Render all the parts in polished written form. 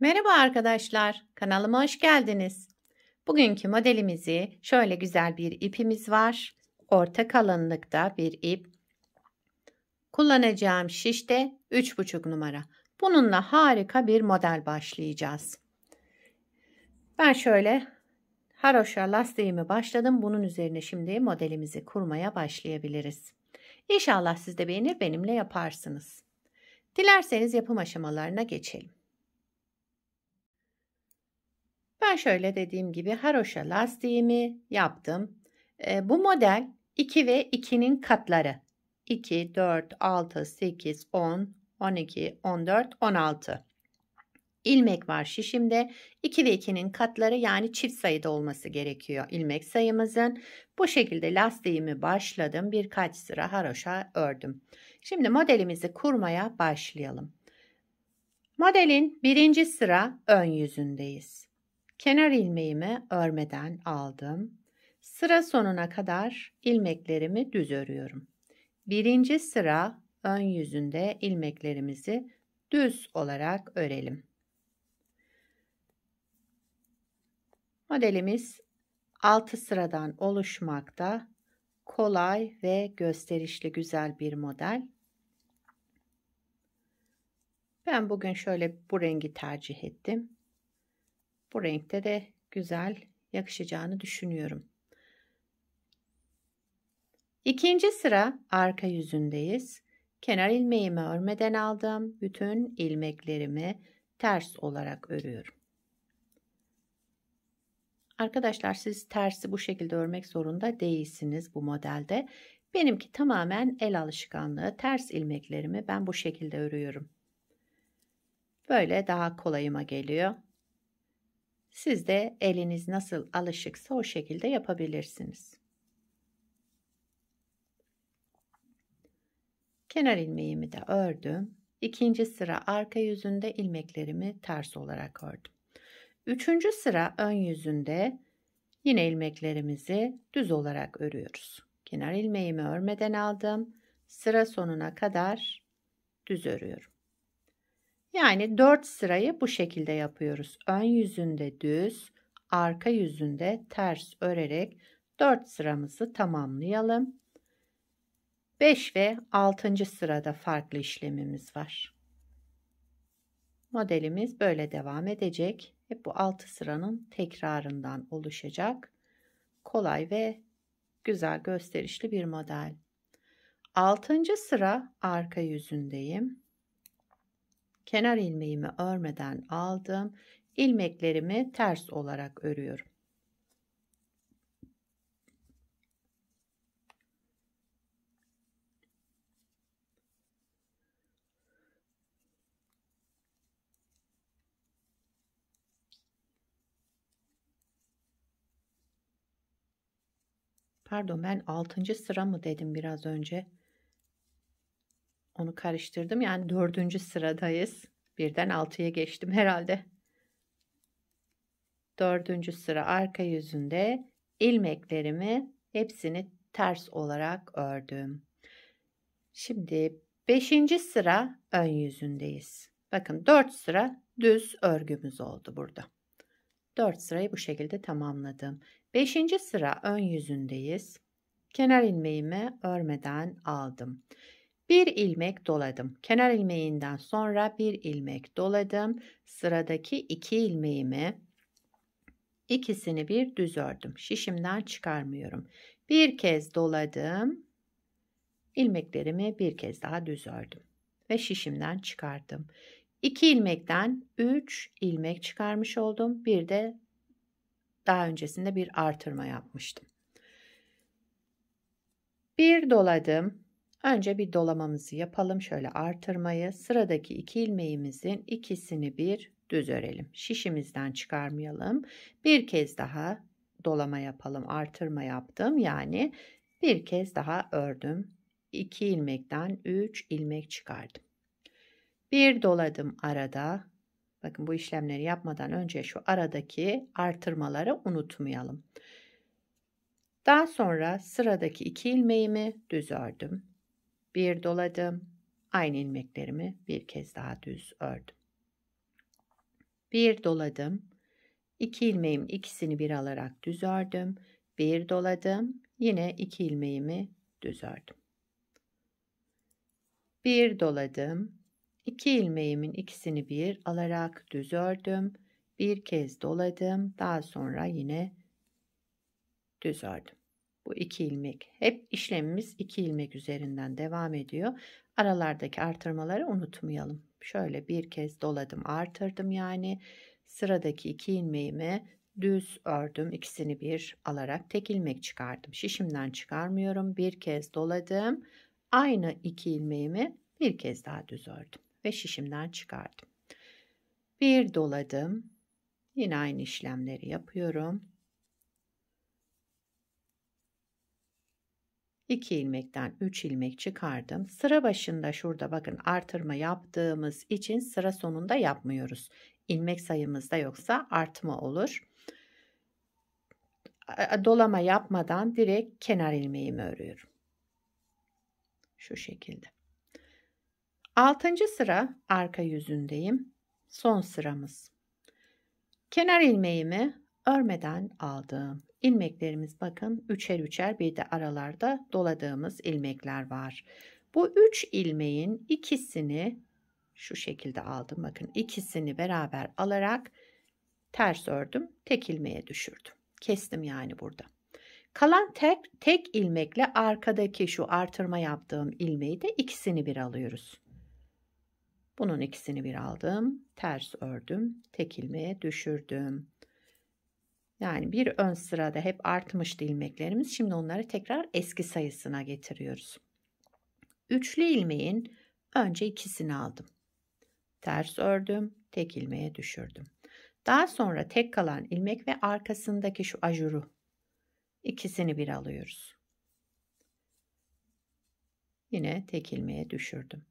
Merhaba arkadaşlar, kanalıma hoş geldiniz. Bugünkü modelimizi şöyle güzel bir ipimiz var. Orta kalınlıkta bir ip. Kullanacağım şiş de 3,5 numara. Bununla harika bir model başlayacağız. Ben şöyle haroşa lastiğimi başladım. Bunun üzerine şimdi modelimizi kurmaya başlayabiliriz. İnşallah siz de beğenir, benimle yaparsınız. Dilerseniz yapım aşamalarına geçelim. Ben şöyle dediğim gibi haroşa lastiğimi yaptım. Bu model 2 ve 2'nin katları. 2, 4, 6, 8, 10, 12, 14, 16. İlmek var şişimde. 2 ve 2'nin katları yani çift sayıda olması gerekiyor ilmek sayımızın. Bu şekilde lastiğimi başladım. Birkaç sıra haroşa ördüm. Şimdi modelimizi kurmaya başlayalım. Modelin birinci sıra ön yüzündeyiz. Kenar ilmeğimi örmeden aldım. Sıra sonuna kadar ilmeklerimi düz örüyorum. Birinci sıra ön yüzünde ilmeklerimizi düz olarak örelim. Modelimiz 6 sıradan oluşmakta. Kolay ve gösterişli güzel bir model. Ben bugün şöyle bu rengi tercih ettim. Bu renkte de güzel yakışacağını düşünüyorum. İkinci sıra arka yüzündeyiz. Kenar ilmeğimi örmeden aldım. Bütün ilmeklerimi ters olarak örüyorum. Arkadaşlar siz tersi bu şekilde örmek zorunda değilsiniz bu modelde. Benimki tamamen el alışkanlığı. Ters ilmeklerimi ben bu şekilde örüyorum. Böyle daha kolayıma geliyor. Siz de eliniz nasıl alışıksa o şekilde yapabilirsiniz. Kenar ilmeğimi de ördüm. İkinci sıra arka yüzünde ilmeklerimi ters olarak ördüm. Üçüncü sıra ön yüzünde yine ilmeklerimizi düz olarak örüyoruz. Kenar ilmeğimi örmeden aldım. Sıra sonuna kadar düz örüyorum. Yani 4 sırayı bu şekilde yapıyoruz. Ön yüzünde düz, arka yüzünde ters örerek 4 sıramızı tamamlayalım. 5 ve 6. sırada farklı işlemimiz var. Modelimiz böyle devam edecek. Hep bu 6 sıranın tekrarından oluşacak. Kolay ve güzel gösterişli bir model. 6. sıra arka yüzündeyim. Kenar ilmeğimi örmeden aldım. İlmeklerimi ters olarak örüyorum. Pardon, ben 6. sıra mı dedim biraz önce? Onu karıştırdım. Yani 4. sıradayız. Birden 6'ya geçtim herhalde. 4. sıra arka yüzünde ilmeklerimi hepsini ters olarak ördüm. Şimdi 5. sıra ön yüzündeyiz. Bakın 4 sıra düz örgümüz oldu burada. 4 sırayı bu şekilde tamamladım. 5. sıra ön yüzündeyiz. Kenar ilmeğimi örmeden aldım. Bir ilmek doladım. Kenar ilmeğinden sonra bir ilmek doladım. Sıradaki 2 ilmeğimi ikisini bir düz ördüm. Şişimden çıkarmıyorum. Bir kez doladım. İlmeklerimi bir kez daha düz ördüm ve şişimden çıkardım. 2 ilmekten 3 ilmek çıkarmış oldum. Bir de daha öncesinde bir artırma yapmıştım. Bir doladım. Önce bir dolamamızı yapalım. Şöyle artırmayı, sıradaki 2 ilmeğimizin ikisini bir düz örelim. Şişimizden çıkarmayalım. Bir kez daha dolama yapalım. Artırma yaptım. Yani bir kez daha ördüm. 2 ilmekten 3 ilmek çıkardım. Bir doladım arada. Bakın bu işlemleri yapmadan önce şu aradaki artırmaları unutmayalım. Daha sonra sıradaki 2 ilmeğimi düz ördüm. Bir doladım. Aynı ilmeklerimi bir kez daha düz ördüm. Bir doladım. 2 ilmeğimin ikisini bir alarak düz ördüm. Bir doladım. Yine 2 ilmeğimi düz ördüm. Bir doladım. 2 ilmeğimin ikisini bir alarak düz ördüm. Bir kez doladım. Daha sonra yine düz ördüm. Bu 2 ilmek. Hep işlemimiz 2 ilmek üzerinden devam ediyor. Aralardaki artırmaları unutmayalım. Şöyle bir kez doladım, artırdım yani. Sıradaki 2 ilmeğimi düz ördüm. İkisini bir alarak tek ilmek çıkardım. Şişimden çıkarmıyorum. Bir kez doladım. Aynı 2 ilmeğimi bir kez daha düz ördüm ve şişimden çıkardım. Bir doladım. Yine aynı işlemleri yapıyorum. 2 ilmekten 3 ilmek çıkardım. Sıra başında şurada bakın artırma yaptığımız için sıra sonunda yapmıyoruz. İlmek sayımızda yoksa artma olur. Dolama yapmadan direkt kenar ilmeğimi örüyorum. Şu şekilde. 6. sıra arka yüzündeyim. Son sıramız. Kenar ilmeğimi örmeden aldım. İlmeklerimiz bakın üçer üçer, bir de aralarda doladığımız ilmekler var. Bu 3 ilmeğin ikisini şu şekilde aldım. Bakın ikisini beraber alarak ters ördüm. Tek ilmeğe düşürdüm. Kestim yani burada. Kalan tek ilmekle arkadaki şu artırma yaptığım ilmeği de ikisini bir alıyoruz. Bunun ikisini bir aldım. Ters ördüm. Tek ilmeğe düşürdüm. Yani bir ön sırada hep artmıştı ilmeklerimiz. Şimdi onları tekrar eski sayısına getiriyoruz. Üçlü ilmeğin önce ikisini aldım. Ters ördüm. Tek ilmeğe düşürdüm. Daha sonra tek kalan ilmek ve arkasındaki şu ajuru ikisini bir alıyoruz. Yine tek ilmeğe düşürdüm.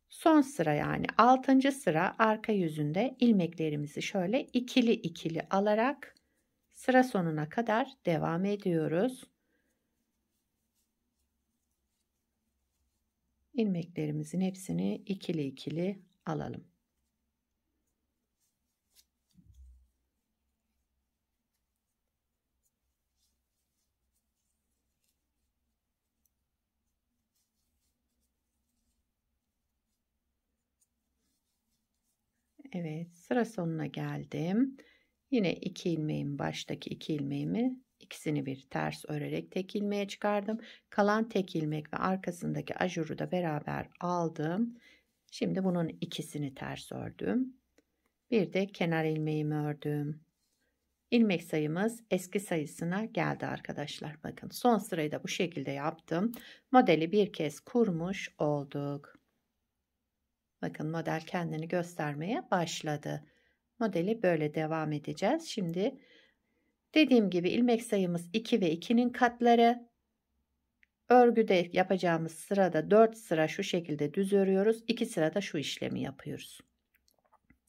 Son sıra yani 6. sıra arka yüzünde ilmeklerimizi şöyle ikili ikili alarak sıra sonuna kadar devam ediyoruz. İlmeklerimizin hepsini ikili ikili alalım. Evet, sıra sonuna geldim. Yine 2 ilmeğim, baştaki 2 ilmeğimi ikisini bir ters örerek tek ilmeğe çıkardım. Kalan tek ilmek ve arkasındaki ajuru da beraber aldım. Şimdi bunun ikisini ters ördüm. Bir de kenar ilmeğimi ördüm. İlmek sayımız eski sayısına geldi arkadaşlar. Bakın son sırayı da bu şekilde yaptım. Modeli bir kez kurmuş olduk. Bakın model kendini göstermeye başladı. Modeli böyle devam edeceğiz. Şimdi dediğim gibi ilmek sayımız 2 ve 2'nin katları. Örgüde yapacağımız sırada 4 sıra şu şekilde düz örüyoruz. 2 sırada şu işlemi yapıyoruz.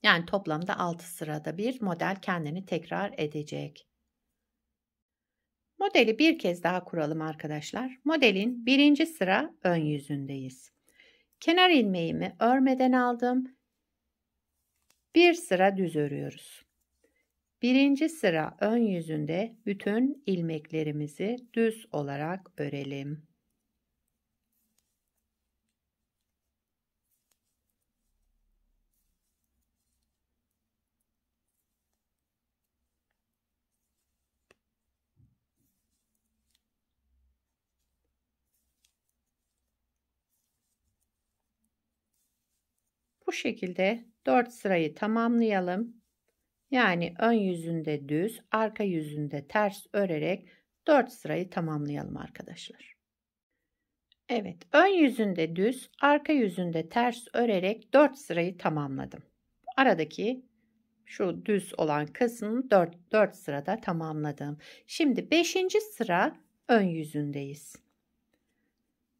Yani toplamda 6 sırada bir model kendini tekrar edecek. Modeli bir kez daha kuralım arkadaşlar. Modelin 1. sıra ön yüzündeyiz. Kenar ilmeğimi örmeden aldım. Bir sıra düz örüyoruz. 1. sıra ön yüzünde bütün ilmeklerimizi düz olarak örelim. Bu şekilde 4 sırayı tamamlayalım. Yani ön yüzünde düz, arka yüzünde ters örerek 4 sırayı tamamlayalım arkadaşlar. Evet, ön yüzünde düz, arka yüzünde ters örerek 4 sırayı tamamladım. Aradaki şu düz olan kısmı 4 sırada tamamladım. Şimdi 5. sıra ön yüzündeyiz.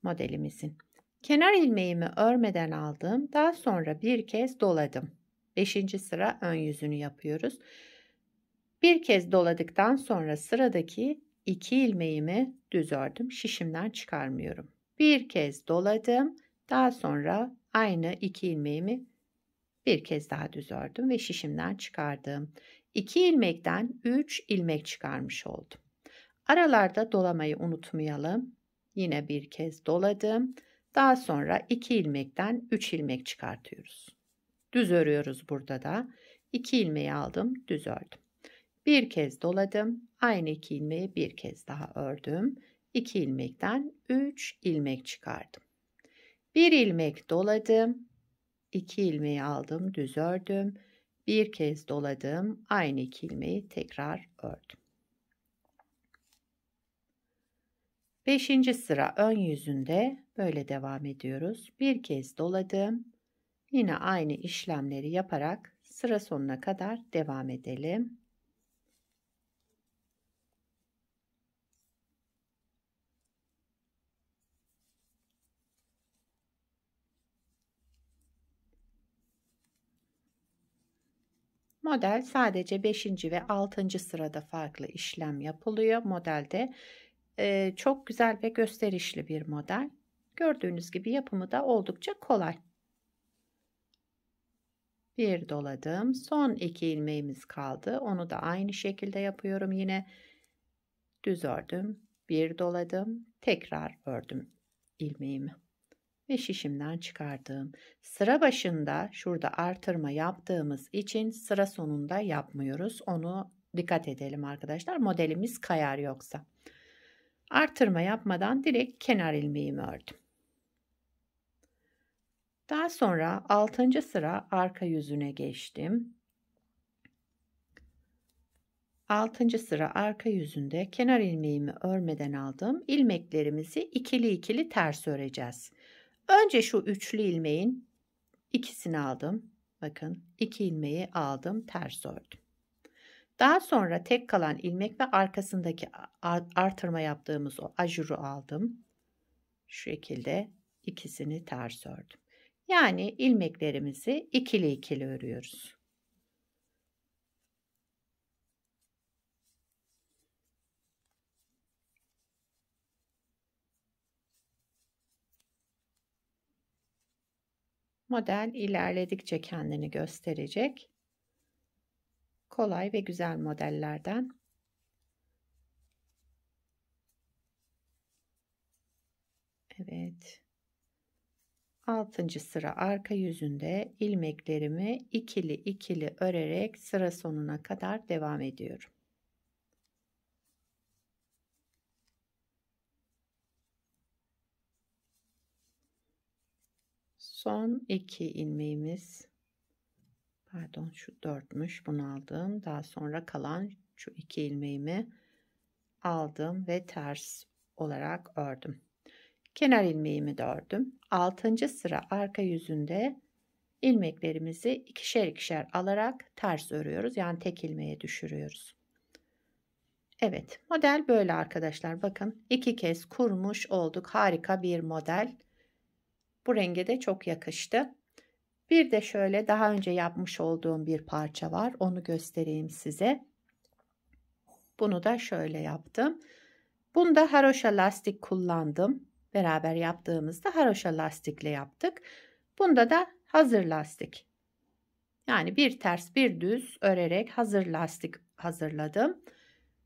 Modelimizin. Kenar ilmeğimi örmeden aldım. Daha sonra bir kez doladım. 5. sıra ön yüzünü yapıyoruz. Bir kez doladıktan sonra sıradaki 2 ilmeğimi düz ördüm. Şişimden çıkarmıyorum. Bir kez doladım. Daha sonra aynı 2 ilmeğimi Bir kez daha düz ördüm ve şişimden çıkardım. 2 ilmekten 3 ilmek çıkarmış oldum. Aralarda dolamayı unutmayalım. Yine bir kez doladım. Daha sonra 2 ilmekten 3 ilmek çıkartıyoruz. Düz örüyoruz burada da. 2 ilmeği aldım, düz ördüm. Bir kez doladım. Aynı 2 ilmeği bir kez daha ördüm. 2 ilmekten 3 ilmek çıkardım. Bir ilmek doladım. 2 ilmeği aldım, düz ördüm. Bir kez doladım. Aynı 2 ilmeği tekrar ördüm. 5. sıra ön yüzünde böyle devam ediyoruz. Bir kez doladım. Yine aynı işlemleri yaparak sıra sonuna kadar devam edelim. Model sadece 5. ve 6. sırada farklı işlem yapılıyor. Modelde çok güzel ve gösterişli bir model. Gördüğünüz gibi yapımı da oldukça kolay. Bir doladım. Son 2 ilmeğimiz kaldı. Onu da aynı şekilde yapıyorum. Yine düz ördüm. Bir doladım. Tekrar ördüm ilmeğimi. Ve şişimden çıkardım. Sıra başında şurada artırma yaptığımız için sıra sonunda yapmıyoruz. Onu dikkat edelim arkadaşlar. Modelimiz kayar yoksa. Artırma yapmadan direkt kenar ilmeğimi ördüm. Daha sonra 6. sıra arka yüzüne geçtim. 6. sıra arka yüzünde kenar ilmeğimi örmeden aldım. İlmeklerimizi ikili ikili ters öreceğiz. Önce şu üçlü ilmeğin ikisini aldım. Bakın 2 ilmeği aldım, ters ördüm. Daha sonra tek kalan ilmek ve arkasındaki artırma yaptığımız o ajuru aldım. Şu şekilde ikisini ters ördüm. Yani ilmeklerimizi ikili ikili örüyoruz. Model ilerledikçe kendini gösterecek. Kolay ve güzel modellerden. Evet. 6. sıra arka yüzünde ilmeklerimi ikili ikili örerek sıra sonuna kadar devam ediyorum. Son 2 ilmeğimiz, pardon şu 4'müş, bunu aldım. Daha sonra kalan şu 2 ilmeğimi aldım ve ters olarak ördüm. Kenar ilmeğimi de ördüm. 6. sıra arka yüzünde ilmeklerimizi ikişer ikişer alarak ters örüyoruz. Yani tek ilmeğe düşürüyoruz. Evet, model böyle arkadaşlar. Bakın 2 kez kurmuş olduk. Harika bir model. Bu renge de çok yakıştı. Bir de şöyle daha önce yapmış olduğum bir parça var. Onu göstereyim size. Bunu da şöyle yaptım. Bunda haroşa lastik kullandım. Beraber yaptığımızda haroşa lastikle yaptık. Bunda da hazır lastik. Yani bir ters bir düz örerek hazır lastik hazırladım.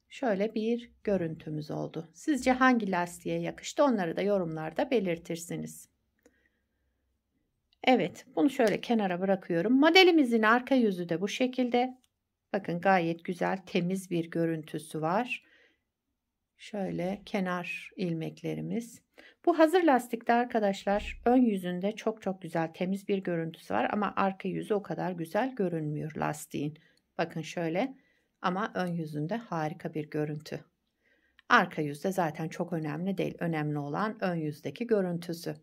Şöyle bir görüntümüz oldu. Sizce hangi lastiğe yakıştı? Onları da yorumlarda belirtirsiniz. Evet, bunu şöyle kenara bırakıyorum. Modelimizin arka yüzü de bu şekilde. Bakın gayet güzel, temiz bir görüntüsü var. Şöyle kenar ilmeklerimiz. Bu hazır lastikte arkadaşlar ön yüzünde çok güzel, temiz bir görüntüsü var ama arka yüzü o kadar güzel görünmüyor lastiğin. Bakın şöyle, ama ön yüzünde harika bir görüntü. Arka yüzde zaten çok önemli değil. Önemli olan ön yüzdeki görüntüsü.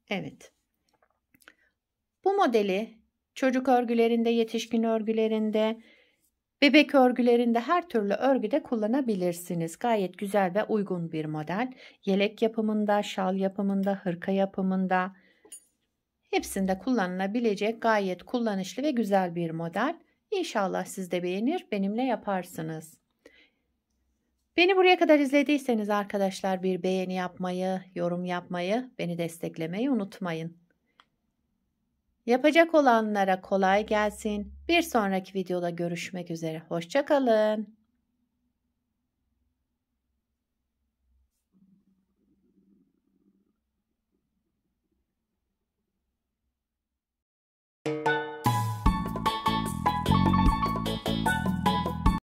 Evet. Bu modeli çocuk örgülerinde, yetişkin örgülerinde, bebek örgülerinde, her türlü örgüde kullanabilirsiniz. Gayet güzel ve uygun bir model. Yelek yapımında, şal yapımında, hırka yapımında hepsinde kullanılabilecek gayet kullanışlı ve güzel bir model. İnşallah siz de beğenir, benimle yaparsınız. Beni buraya kadar izlediyseniz arkadaşlar bir beğeni yapmayı, yorum yapmayı, beni desteklemeyi unutmayın. Yapacak olanlara kolay gelsin. Bir sonraki videoda görüşmek üzere. Hoşça kalın.